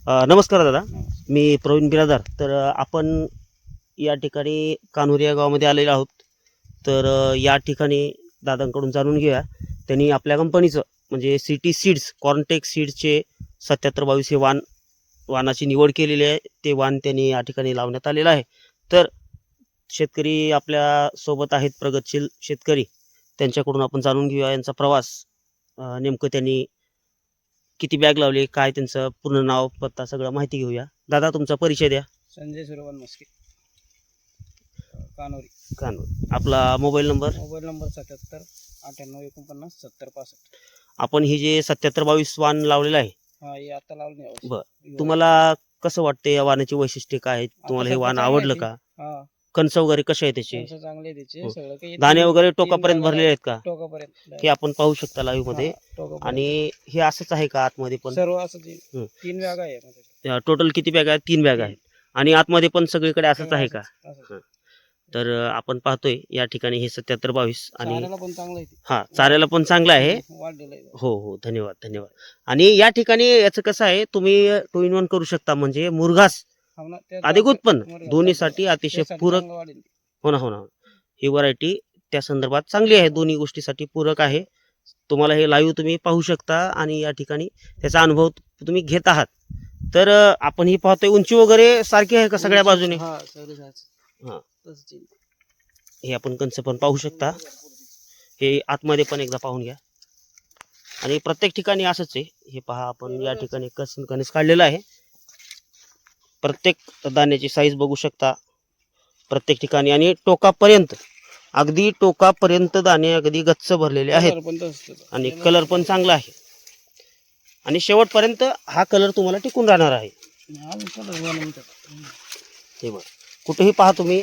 नमस्कार दादा, मी प्रवीण बिरादार. तर आपण या ठिकाणी कान्होरी या गावामध्ये आलेलो आहोत. तर या ठिकाणी दादांकडून जाणून घेऊया त्यांनी आपल्या कंपनीचं म्हणजे सिटी सीड्स कॉर्नटेक सीड्सचे 7722 हे वाणाची निवड केलेली आहे. ते वाण त्यांनी या ठिकाणी लावण्यात आलेलं आहे. तर शेतकरी आपल्या सोबत आहेत, प्रगतशील शेतकरी, त्यांच्याकडून आपण जाणून घेऊया यांचा प्रवास. नेमकं त्यांनी किती बॅग लावले, काय त्यांचं पूर्ण नाव पत्ता सगळं माहिती घेऊया. दादा तुमचा परिचय द्या. संजय सूर्यवान मस्के, कानोरी. आपला मोबाईल नंबर. 77 98 49 70 65. आपण ही जे 7722 वाण लावलेलं आहे, हा, हे आता लावलं नाही. बरं, तुम्हाला कसं वाटतं या वाणाची वैशिष्ट्ये काय आहेत? तुम्हाला हे वाण आवडलं का? हा, कणस वगैरे कसे आहे त्याचे? कणसं चांगले त्याचे हो. सगळं काही. दाणे वगैरे टोकापर्यंत भरलेले आहेत का? टोकापर्यंत हे आपण पाहू शकता लाईव्ह मध्ये. आणि हे असंच आहे का आतमध्ये पण? सर्व असं हं. 3 बॅग आहे. टोटल किती बॅग आहेत? 3 बॅग आहेत. आणि आतमध्ये पण सगळीकडे असंच आहे का? असं. तर आपण पाहतोय या ठिकाणी हे 7722 आणि चाऱ्याला पण चांगलं आहे ते. हा, चाऱ्याला पण चांगलं आहे. वाढलेलं आहे. हो हो, धन्यवाद धन्यवाद. आणि या ठिकाणी याचं कसं आहे, तुम्ही 2 in 1 करू शकता, म्हणजे मुरघास हो ना, ते अधिक उत्पन्न मुरघास दोन्हीसाठी अतिशय त्यासाठी पूरक. चांगलं वाढेल ते. हो ना हो ना. ही व्हरायटी त्या संदर्भात चांगली आहे, दोन्ही गोष्टीसाठी पूरक आहे. तुम्हाला हे लाईव्ह तुम्ही पाहू शकता आणि या ठिकाणी त्याचा अनुभव तुम्ही घेत आहात. तर आपण ही पाहतोय, उंची वगैरे सारखी आहे का सगळ्या बाजूने? हा, सगळं सारखं. हा. तसंच आहे. हे आपण कंच पण पाहू शकता. हे आतमध्ये पण एकदा पाहून घ्या. आणि प्रत्येक ठिकाणी असंच आहे. हे पहा, आपण या ठिकाणी कणीस काढलेलं आहे. प्रत्येक दाण्याची साईज बघू शकता प्रत्येक ठिकाणी. आणि टोकापर्यंत, अगदी टोकापर्यंत दाणे अगदी गच्च भरलेले आहेत. कलर पण तसंच त्याचा. आणि कलर पण चांगला आहे. आणि शेवटपर्यंत हा कलर तुम्हाला टिकून राहणार आहे. अजून कलर बनवून त्याचा. हे बघ, कुठेही पहा तुम्ही,